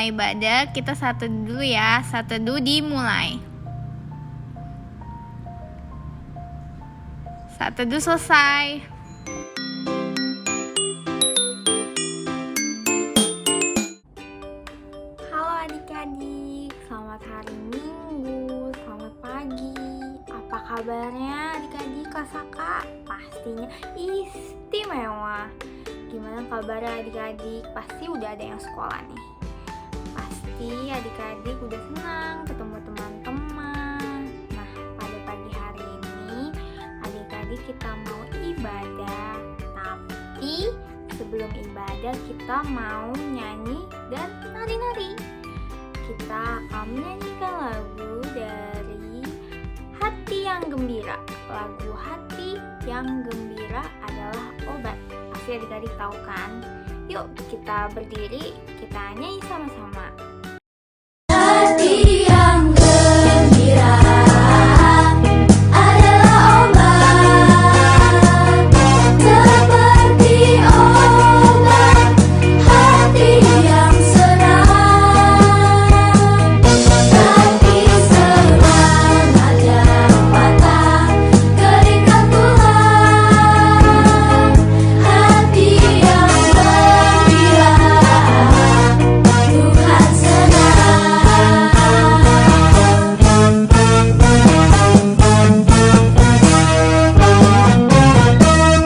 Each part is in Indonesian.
mulai ibadah, kita saat teduh dulu ya. Saat teduh dimulai. Saat teduh selesai. Halo adik-adik, selamat hari Minggu, selamat pagi. Apa kabarnya adik-adik kelas kakak? Pastinya istimewa. Gimana kabarnya adik-adik? Pasti udah ada yang sekolah nih. Pasti adik-adik udah senang ketemu teman-teman. Nah, pada pagi hari ini adik-adik kita mau ibadah. Tapi sebelum ibadah kita mau nyanyi dan nari-nari. Kita akan menyanyikan lagu dari Hati Yang Gembira. Lagu Hati Yang Gembira adalah obat. Pasti adik-adik tahu kan? Yuk kita berdiri, kita nyanyi sama-sama. Hati yang gembira adalah obat, seperti obat hati yang senang. Hati semangat yang patah, keringkan tulang. Hati yang gembira, Tuhan senang.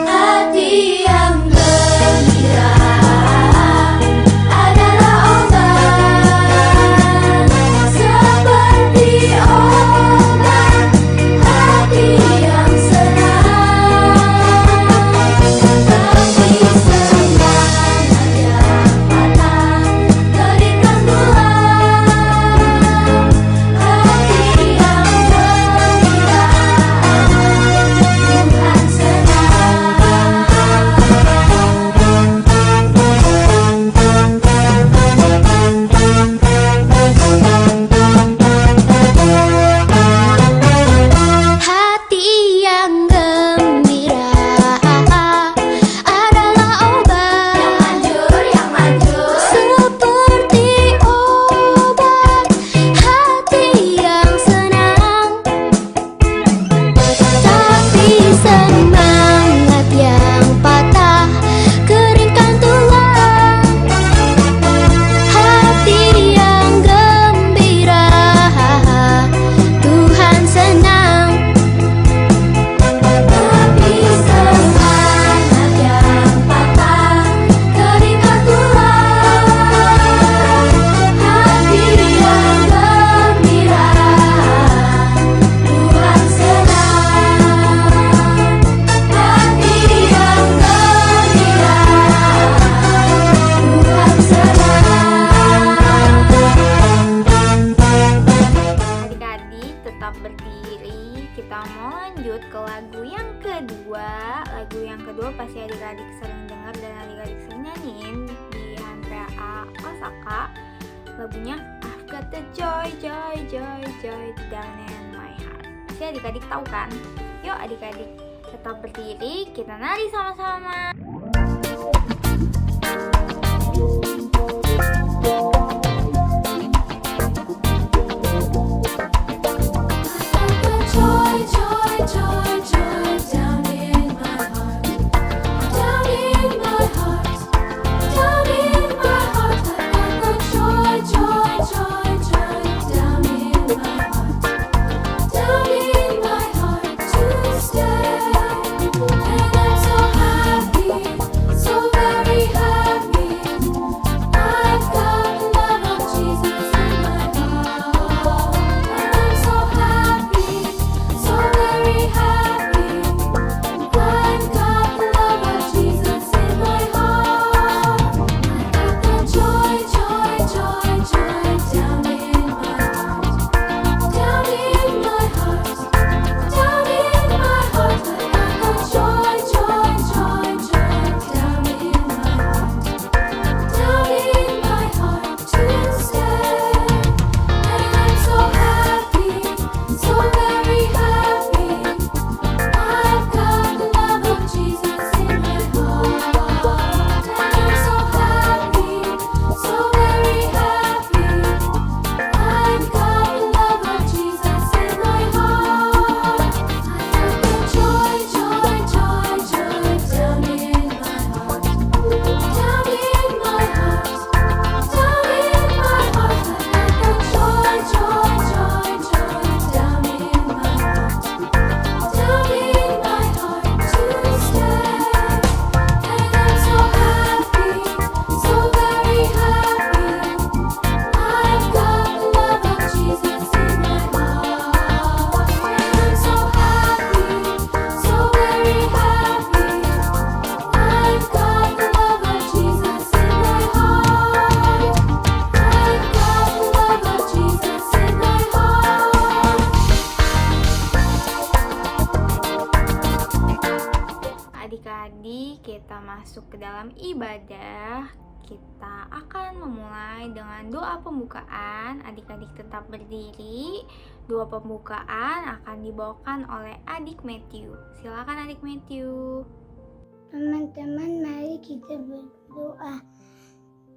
Hati yang gembira adalah obat, seperti obat hati yang senang. Hati semangat yang patah, keringkan tulang. Hati yang gembira, Tuhan senang. Hati yang gembira adalah obat yang manjur, seperti obat hati yang senang. Tapi semangat yang patah, keringkan tulang. Hati yang gembira, Tuhan senang. Tapi semangat yang patah, keringkan tulang. Hati yang gembira, Tuhan senang. Hati yang gembira, Tuhan senang. Adik-adik tetap berdiri. Kita mau lanjut ke lagu yang kedua. Lagu yang kedua pasti adik-adik sering dengar dan adik-adik sering nyanyiin di HMPA Osaka. Lagunya I've got the joy, joy, joy, joy down in my heart. Pasti adik-adik tahu kan? Yuk adik-adik tetap berdiri, kita nari sama-sama. Joy, joy, joy, joy down in my heart, down in my heart, down in my heart. I've got joy, joy, joy, joy down in my heart to stay. And I'm so happy Adik-adik, kita masuk ke dalam ibadah. Kita akan memulai dengan doa pembukaan. Adik-adik tetap berdiri. Doa pembukaan akan dibawakan oleh adik Matthew. Silakan adik Matthew. Teman-teman, mari kita berdoa.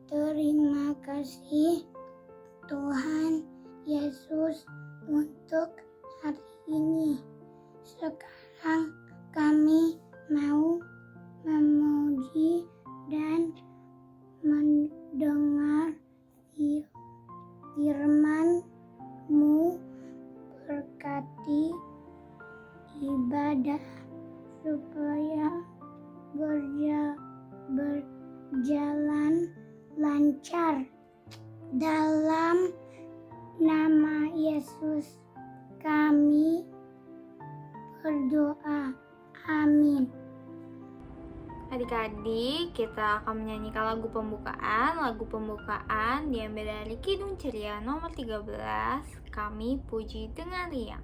Terima kasih Tuhan Yesus untuk hari ini. Sekarang kami mau memuji dan mendengar firman-Mu. Berkati ibadah supaya berjalan lancar. Dalam nama Yesus kami berdoa. Amin. Adik-adik, kita akan menyanyikan lagu pembukaan. Lagu pembukaan diambil dari Kidung Ceria nomor 13, Kami Puji Dengan Riang.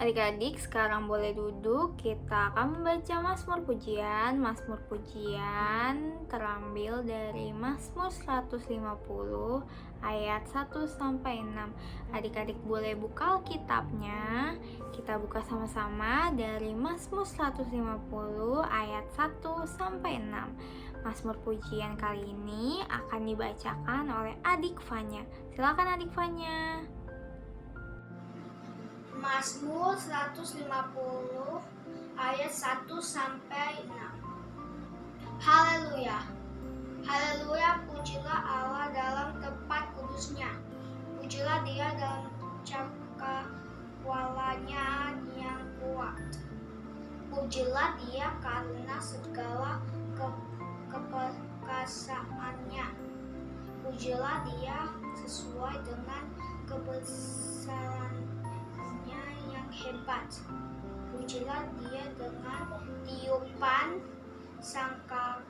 Adik-adik, sekarang boleh duduk. Kita akan membaca Mazmur Pujian. Mazmur Pujian terambil dari Mazmur 150 ayat 1 sampai 6. Adik-adik boleh buka Alkitabnya. Kita buka sama-sama dari Mazmur 150 ayat 1 sampai 6. Mazmur Pujian kali ini akan dibacakan oleh adik Fanya. Silakan adik Fanya. Mazmur 150 ayat 1 sampai 6. Haleluya. Haleluya, pujilah Allah dalam tempat kudusnya. Pujilah Dia dalam cakrawalanya yang kuat. Pujilah Dia karena segala keperkasaannya. Pujilah Dia sesuai dengan kebesaran yang hebat. Pujilah Dia dengan tiupan sangkakala.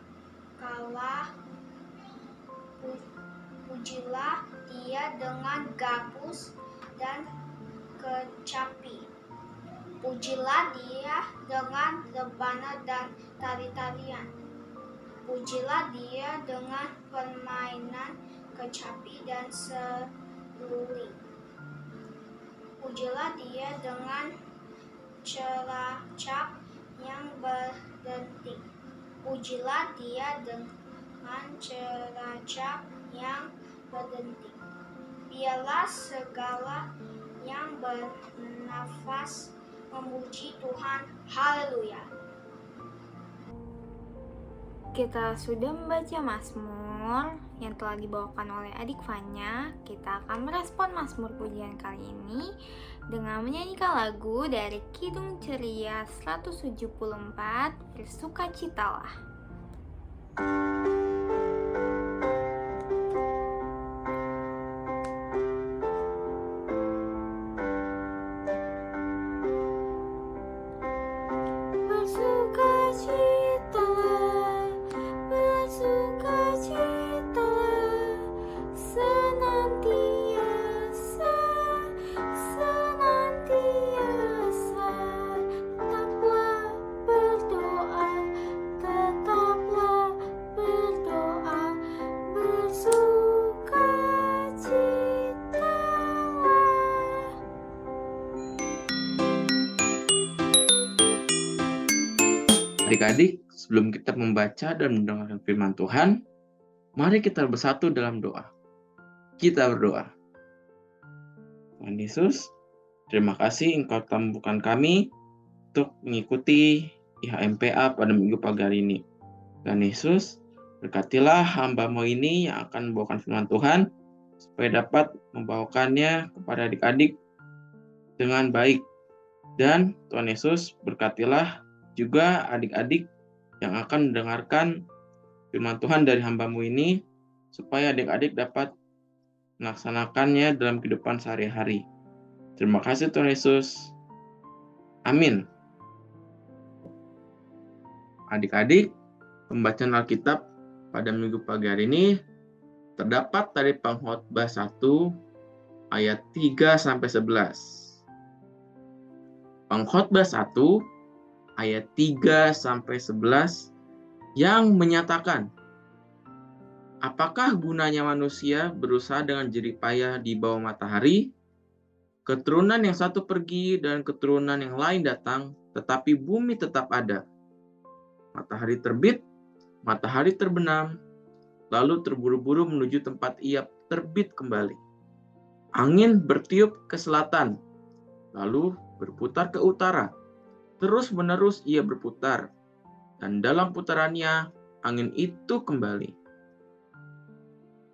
Pujilah Dia dengan gabus dan kecapi. Pujilah Dia dengan rebana dan tari-tarian. Pujilah Dia dengan permainan kecapi dan seruling. Pujilah Dia dengan celacap yang berdenting. Pujilah Dia dengan celacap yang berdenting. Biarlah segala yang bernafas memuji Tuhan. Haleluya. Kita sudah membaca Mazmur yang telah dibawakan oleh adik Fanya. Kita akan merespon Mazmur Pujian kali ini dengan menyanyikan lagu dari Kidung Ceria 174, Bersukacitalah. Adik-adik, sebelum kita membaca dan mendengarkan firman Tuhan, mari kita bersatu dalam doa. Kita berdoa. Tuhan Yesus, Terima kasih Engkau telah memampukan kami untuk mengikuti IHMPA pada minggu pagi hari ini. Dan Yesus, berkatilah hamba-Mu ini yang akan membawakan firman Tuhan, supaya dapat membawakannya kepada adik-adik dengan baik. Dan Tuhan Yesus, berkatilah juga adik-adik yang akan mendengarkan firman Tuhan dari hamba-Mu ini, supaya adik-adik dapat melaksanakannya dalam kehidupan sehari-hari. Terima kasih Tuhan Yesus. Amin. Adik-adik, pembacaan Alkitab pada minggu pagi hari ini terdapat dari Pengkhotbah 1 ayat 3-11. Pengkhotbah 1 ayat 3-11 yang menyatakan, apakah gunanya manusia berusaha dengan jerih payah di bawah matahari? Keturunan yang satu pergi dan keturunan yang lain datang, tetapi bumi tetap ada. Matahari terbit, matahari terbenam, lalu terburu-buru menuju tempat ia terbit kembali. Angin bertiup ke selatan, lalu berputar ke utara. Terus-menerus ia berputar, dan dalam putarannya angin itu kembali.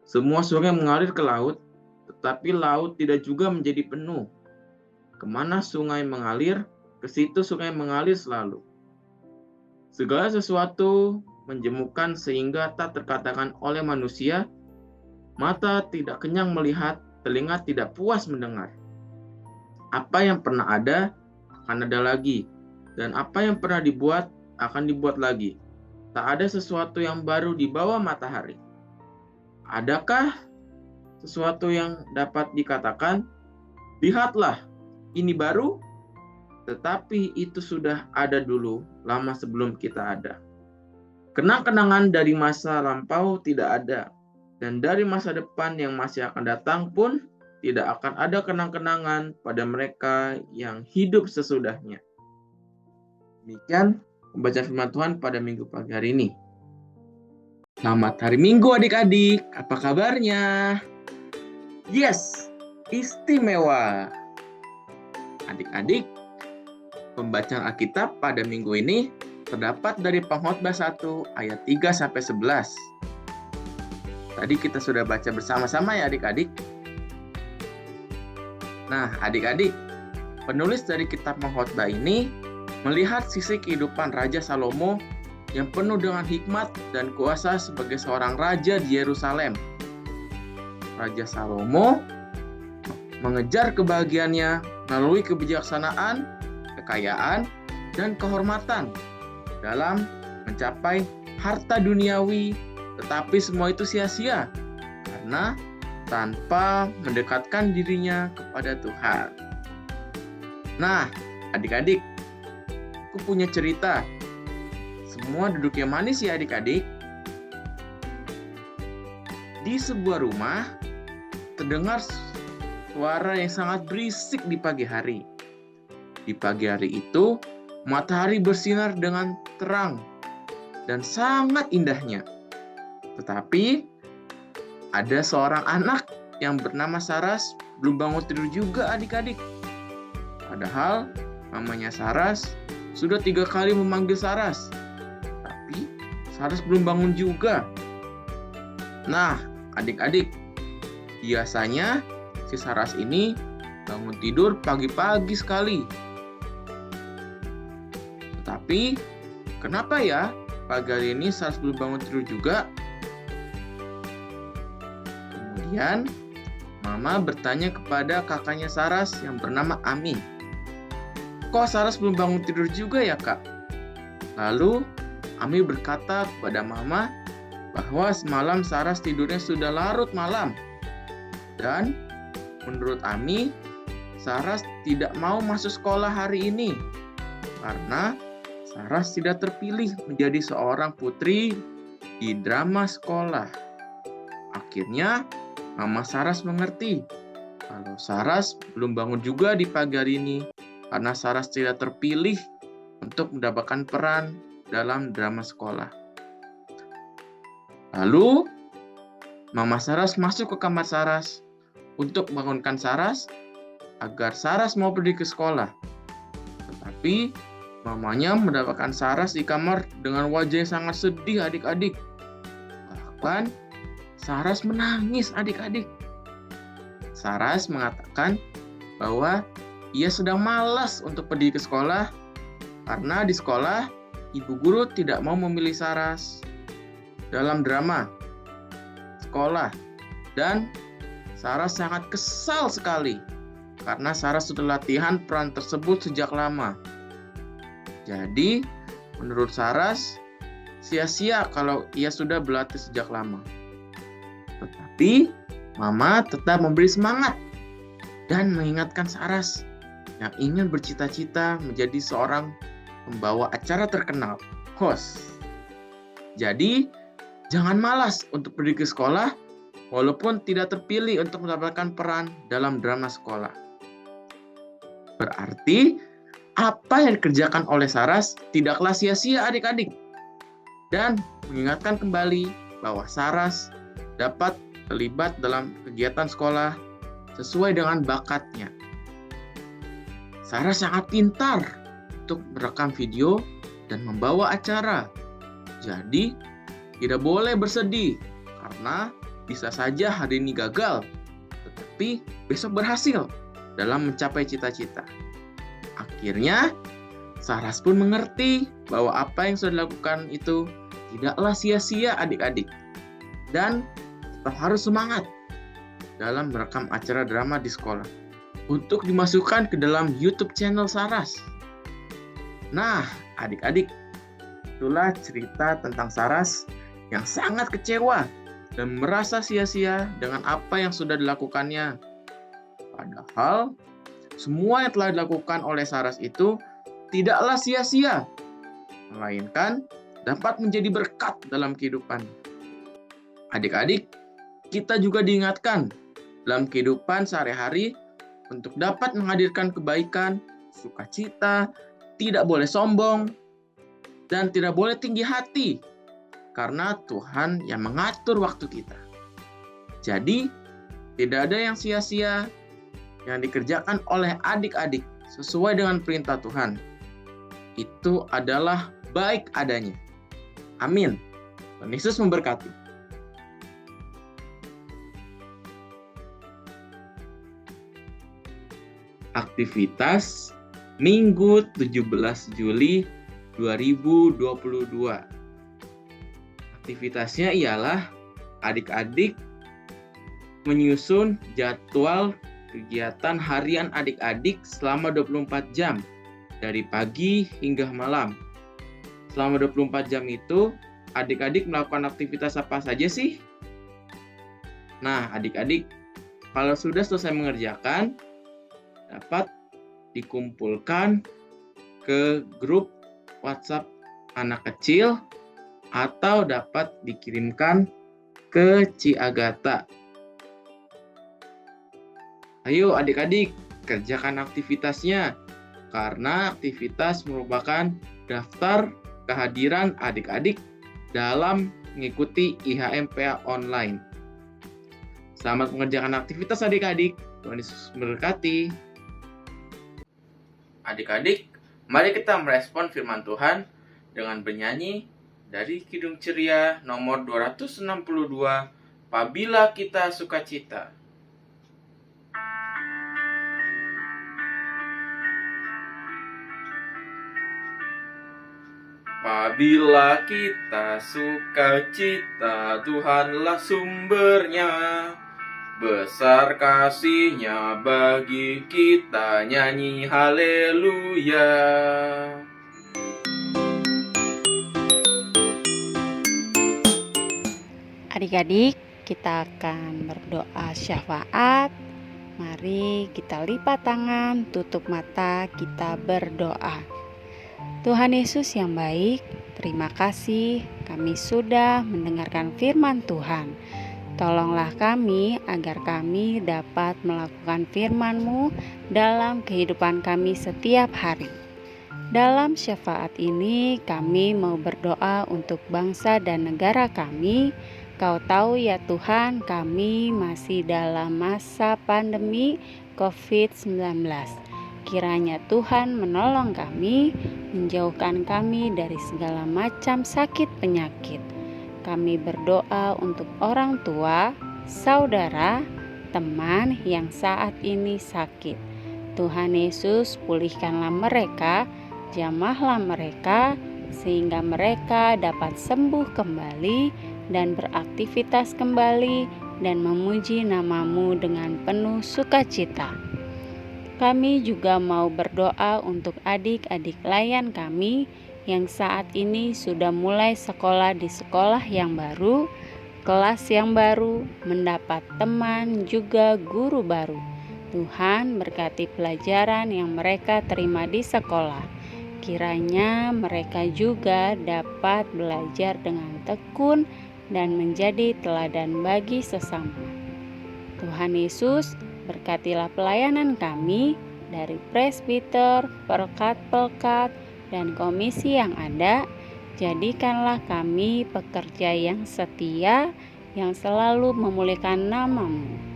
Semua sungai mengalir ke laut, tetapi laut tidak juga menjadi penuh. Kemana sungai mengalir, ke situ sungai mengalir selalu. Segala sesuatu menjemukan sehingga tak terkatakan oleh manusia, mata tidak kenyang melihat, telinga tidak puas mendengar. Apa yang pernah ada, akan ada lagi, dan apa yang pernah dibuat, akan dibuat lagi. Tak ada sesuatu yang baru di bawah matahari. Adakah sesuatu yang dapat dikatakan, lihatlah, ini baru? Tetapi itu sudah ada dulu, lama sebelum kita ada. Kenang-kenangan dari masa lampau tidak ada, dan dari masa depan yang masih akan datang pun tidak akan ada kenang-kenangan pada mereka yang hidup sesudahnya. Demikian pembacaan firman Tuhan pada minggu pagi hari ini. Selamat hari Minggu adik-adik, apa kabarnya? Yes, istimewa. Adik-adik, pembacaan Alkitab pada minggu ini terdapat dari Pengkhotbah 1 ayat 3-11. Tadi kita sudah baca bersama-sama ya adik-adik. Nah, adik-adik, penulis dari kitab Pengkhotbah ini melihat sisi kehidupan Raja Salomo yang penuh dengan hikmat dan kuasa sebagai seorang raja di Yerusalem. Raja Salomo mengejar kebahagiaannya melalui kebijaksanaan, kekayaan, dan kehormatan dalam mencapai harta duniawi, tetapi semua itu sia-sia karena tanpa mendekatkan dirinya kepada Tuhan. Nah, adik-adik, aku punya cerita. Semua duduknya manis ya adik-adik. Di sebuah rumah, terdengar suara yang sangat berisik di pagi hari. Di pagi hari itu, matahari bersinar dengan terang dan sangat indahnya. Tetapi, ada seorang anak yang bernama Saras belum bangun tidur juga adik-adik. Padahal mamanya Saras sudah 3 kali memanggil Saras. Tapi Saras belum bangun juga. Nah, adik-adik, biasanya si Saras ini bangun tidur pagi-pagi sekali. Tetapi kenapa ya pagi hari ini Saras belum bangun tidur juga? Kemudian, Mama bertanya kepada kakaknya Saras yang bernama Amin. Kok Saras belum bangun tidur juga ya, Kak? Lalu, Ami berkata kepada Mama bahwa semalam Saras tidurnya sudah larut malam. Dan menurut Ami, Saras tidak mau masuk sekolah hari ini karena Saras tidak terpilih menjadi seorang putri di drama sekolah. Akhirnya, Mama Saras mengerti kalau Saras belum bangun juga di pagi hari ini karena Saras tidak terpilih untuk mendapatkan peran dalam drama sekolah. Lalu, Mama Saras masuk ke kamar Saras untuk membangunkan Saras agar Saras mau pergi ke sekolah. Tetapi mamanya mendapatkan Saras di kamar dengan wajah yang sangat sedih adik-adik. Bahkan Saras menangis adik-adik. Saras mengatakan bahwa ia sedang malas untuk pergi ke sekolah karena di sekolah ibu guru tidak mau memilih Saras dalam drama sekolah, dan Saras sangat kesal sekali karena Saras sudah latihan peran tersebut sejak lama. Jadi, menurut Saras, sia-sia kalau ia sudah berlatih sejak lama. Tetapi, Mama tetap memberi semangat dan mengingatkan Saras yang ingin bercita-cita menjadi seorang pembawa acara terkenal, host. Jadi, jangan malas untuk pergi ke sekolah walaupun tidak terpilih untuk mendapatkan peran dalam drama sekolah. Berarti, apa yang dikerjakan oleh Saras tidaklah sia-sia adik-adik. Dan mengingatkan kembali bahwa Saras dapat terlibat dalam kegiatan sekolah sesuai dengan bakatnya. Saras sangat pintar untuk merekam video dan membawa acara. Jadi, tidak boleh bersedih karena bisa saja hari ini gagal, tetapi besok berhasil dalam mencapai cita-cita. Akhirnya, Saras pun mengerti bahwa apa yang sudah dilakukan itu tidaklah sia-sia adik-adik. Dan tetap harus semangat dalam merekam acara drama di sekolah untuk dimasukkan ke dalam YouTube channel Saras. Nah, adik-adik, itulah cerita tentang Saras yang sangat kecewa dan merasa sia-sia dengan apa yang sudah dilakukannya. Padahal, semua yang telah dilakukan oleh Saras itu tidaklah sia-sia, melainkan dapat menjadi berkat dalam kehidupan. Adik-adik, kita juga diingatkan dalam kehidupan sehari-hari untuk dapat menghadirkan kebaikan, sukacita, tidak boleh sombong, dan tidak boleh tinggi hati, karena Tuhan yang mengatur waktu kita. Jadi, tidak ada yang sia-sia yang dikerjakan oleh adik-adik sesuai dengan perintah Tuhan. Itu adalah baik adanya. Amin. Tuhan Yesus memberkati. Aktivitas Minggu 17 Juli 2022. Aktivitasnya ialah adik-adik menyusun jadwal kegiatan harian adik-adik selama 24 jam dari pagi hingga malam. Selama 24 jam itu adik-adik melakukan aktivitas apa saja sih? Nah, adik-adik kalau sudah selesai mengerjakan dapat dikumpulkan ke grup WhatsApp anak kecil atau dapat dikirimkan ke Ci Agatha. Ayo adik-adik, kerjakan aktivitasnya karena aktivitas merupakan daftar kehadiran adik-adik dalam mengikuti IHMPA online. Selamat mengerjakan aktivitas adik-adik. Tuhan Yesus memberkati. Adik-adik, mari kita merespon firman Tuhan dengan bernyanyi dari Kidung Ceria nomor 262, Apabila Kita Sukacita. Apabila kita sukacita, Tuhanlah sumbernya. Besar kasih-Nya bagi kita, nyanyi haleluya. Adik-adik, kita akan berdoa syafaat. Mari kita lipat tangan, tutup mata, kita berdoa. Tuhan Yesus yang baik, terima kasih kami sudah mendengarkan firman Tuhan. Tolonglah kami agar kami dapat melakukan firman-Mu dalam kehidupan kami setiap hari. Dalam syafaat ini kami mau berdoa untuk bangsa dan negara kami, Kau tahu ya Tuhan, kami masih dalam masa pandemi COVID-19. Kiranya Tuhan menolong kami, menjauhkan kami dari segala macam sakit penyakit. Kami berdoa untuk orang tua, saudara, teman yang saat ini sakit. Tuhan Yesus, pulihkanlah mereka, jamahlah mereka, sehingga mereka dapat sembuh kembali dan beraktivitas kembali dan memuji nama-Mu dengan penuh sukacita. Kami juga mau berdoa untuk adik-adik layan kami yang saat ini sudah mulai sekolah di sekolah yang baru, kelas yang baru, mendapat teman juga guru baru. Tuhan berkati pelajaran yang mereka terima di sekolah. Kiranya mereka juga dapat belajar dengan tekun dan menjadi teladan bagi sesama. Tuhan Yesus, berkatilah pelayanan kami dari presbiter, pelkat-pelkat, dan komisi yang ada. Jadikanlah kami pekerja yang setia, yang selalu memulihkan nama-Mu.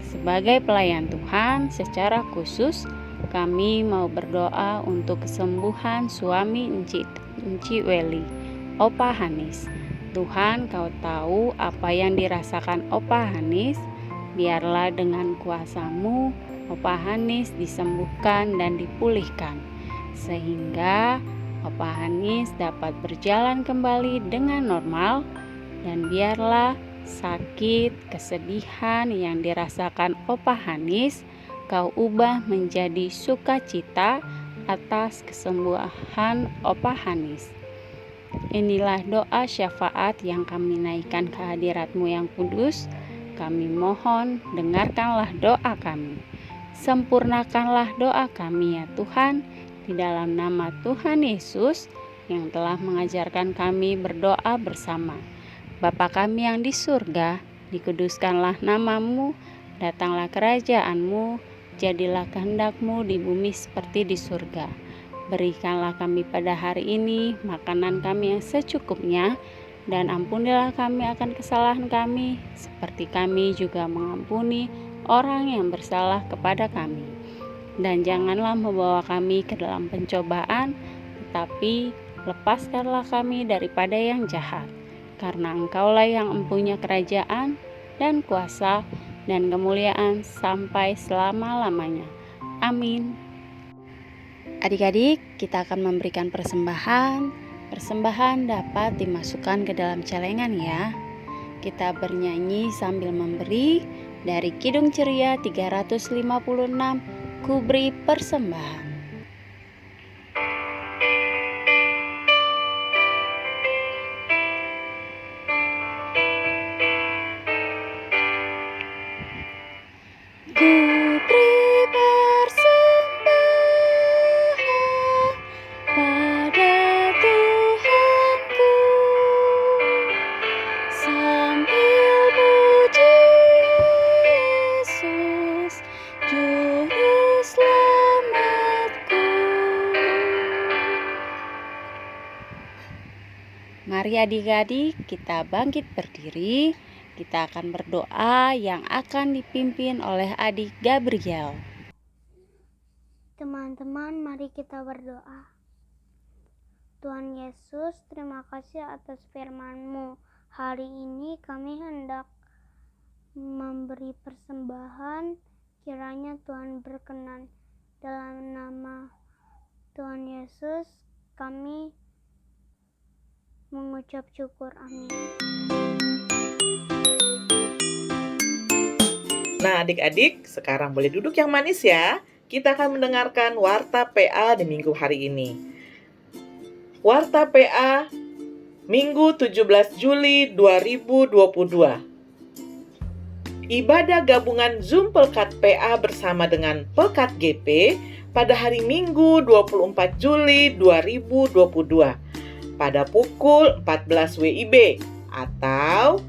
Sebagai pelayan Tuhan, secara khusus kami mau berdoa untuk kesembuhan suami Enci Weli, Opa Hanis. Tuhan, Kau tahu apa yang dirasakan Opa Hanis. Biarlah dengan kuasa-Mu, Opa Hanis disembuhkan dan dipulihkan, sehingga Opa Hanis dapat berjalan kembali dengan normal, dan biarlah sakit, kesedihan yang dirasakan Opa Hanis, Kau ubah menjadi sukacita atas kesembuhan Opa Hanis. Inilah doa syafaat yang kami naikkan ke hadirat-Mu yang kudus. Kami mohon, dengarkanlah doa kami. Sempurnakanlah doa kami ya Tuhan, di dalam nama Tuhan Yesus yang telah mengajarkan kami berdoa bersama. Bapa kami yang di surga, dikuduskanlah nama-Mu, datanglah kerajaan-Mu, jadilah kehendak-Mu di bumi seperti di surga. Berikanlah kami pada hari ini makanan kami yang secukupnya, dan ampunilah kami akan kesalahan kami, seperti kami juga mengampuni orang yang bersalah kepada kami. Dan janganlah membawa kami ke dalam pencobaan, tetapi lepaskanlah kami daripada yang jahat. Karena Engkaulah yang mempunyai kerajaan dan kuasa dan kemuliaan sampai selama-lamanya. Amin. Adik-adik, kita akan memberikan persembahan. Persembahan dapat dimasukkan ke dalam celengan ya. Kita bernyanyi sambil memberi dari Kidung Ceria 356, Ku Beri Persembahan. Mari adik-adik kita bangkit berdiri. Kita akan berdoa yang akan dipimpin oleh adik Gabriel. Teman-teman, mari kita berdoa. Tuhan Yesus, terima kasih atas firman-Mu. Hari ini kami hendak memberi persembahan. Kiranya Tuhan berkenan. Dalam nama Tuhan Yesus, kami mengucap syukur. Amin. Nah adik-adik, sekarang boleh duduk yang manis ya. Kita akan mendengarkan Warta PA di minggu hari ini. Warta PA Minggu 17 Juli 2022. Ibadah gabungan Zoom Pelkat PA bersama dengan Pelkat GP pada hari Minggu 24 Juli 2022 pada pukul 14 WIB atau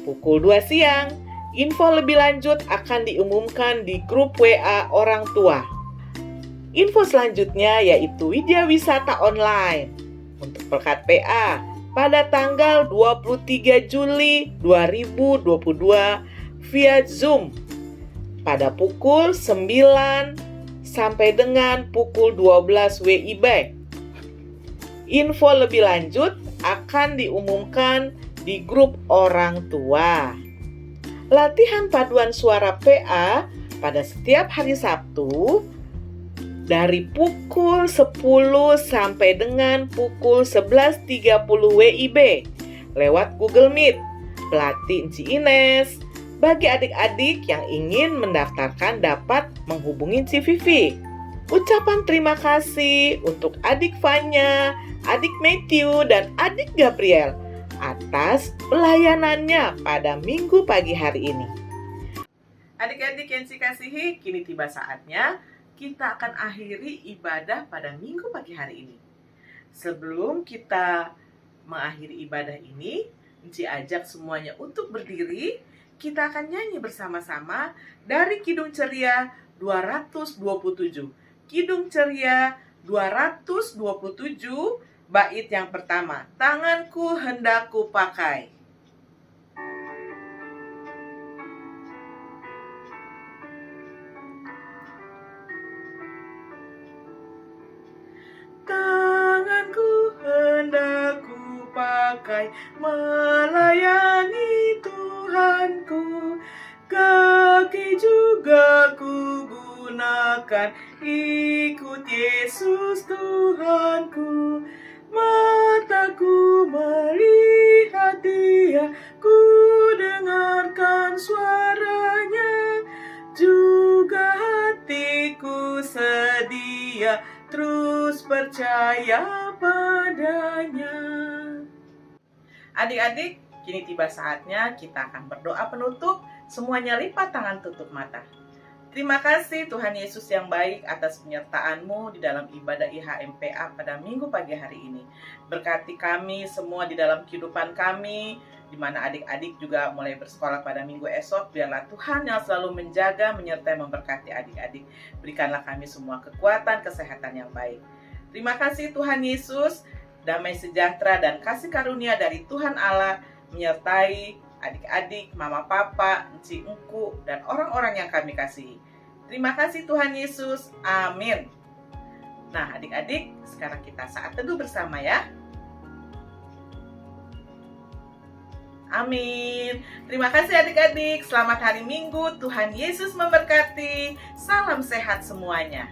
pukul 2 siang. Info lebih lanjut akan diumumkan di grup WA orang tua. Info selanjutnya yaitu Widya Wisata Online. Untuk Pelkat PA, pada tanggal 23 Juli 2022 via Zoom pada pukul 9 sampai dengan pukul 12 WIB. Info lebih lanjut akan diumumkan di grup orang tua. Latihan paduan suara PA pada setiap hari Sabtu dari pukul 10 sampai dengan pukul 11.30 WIB lewat Google Meet. Pelatih Enci Ines. Bagi adik-adik yang ingin mendaftarkan dapat menghubungi Enci Vivi. Ucapan terima kasih untuk adik Fanya, adik Matthew, dan adik Gabriel atas pelayanannya pada minggu pagi hari ini. Adik-adik yang Enci kasihi, kini tiba saatnya kita akan akhiri ibadah pada minggu pagi hari ini. Sebelum kita mengakhiri ibadah ini, Enci ajak semuanya untuk berdiri. Kita akan nyanyi bersama-sama dari Kidung Ceria 227. Kidung Ceria 227, bait yang pertama. Tanganku hendak kupakai. Tanganku hendak kupakai melayani Tuhanku, kaki juga ku gunakan ikut Yesus Tuhanku. Mataku melihat Dia, ku dengarkan suaranya, juga hatiku sedia terus percaya padanya. Adik-adik, kini tiba saatnya kita akan berdoa penutup. Semuanya lipat tangan, tutup mata. Terima kasih Tuhan Yesus yang baik atas penyertaan-Mu di dalam ibadah IHMPA pada minggu pagi hari ini. Berkati kami semua di dalam kehidupan kami, di mana adik-adik juga mulai bersekolah pada minggu esok. Biarlah Tuhan yang selalu menjaga, menyertai, memberkati adik-adik. Berikanlah kami semua kekuatan, kesehatan yang baik. Terima kasih Tuhan Yesus. Damai sejahtera dan kasih karunia dari Tuhan Allah menyertai adik-adik, mama papa, Enci Engku, dan orang-orang yang kami kasihi. Terima kasih Tuhan Yesus. Amin. Nah adik-adik, sekarang kita saat teduh bersama ya. Amin. Terima kasih adik-adik. Selamat hari Minggu. Tuhan Yesus memberkati. Salam sehat semuanya.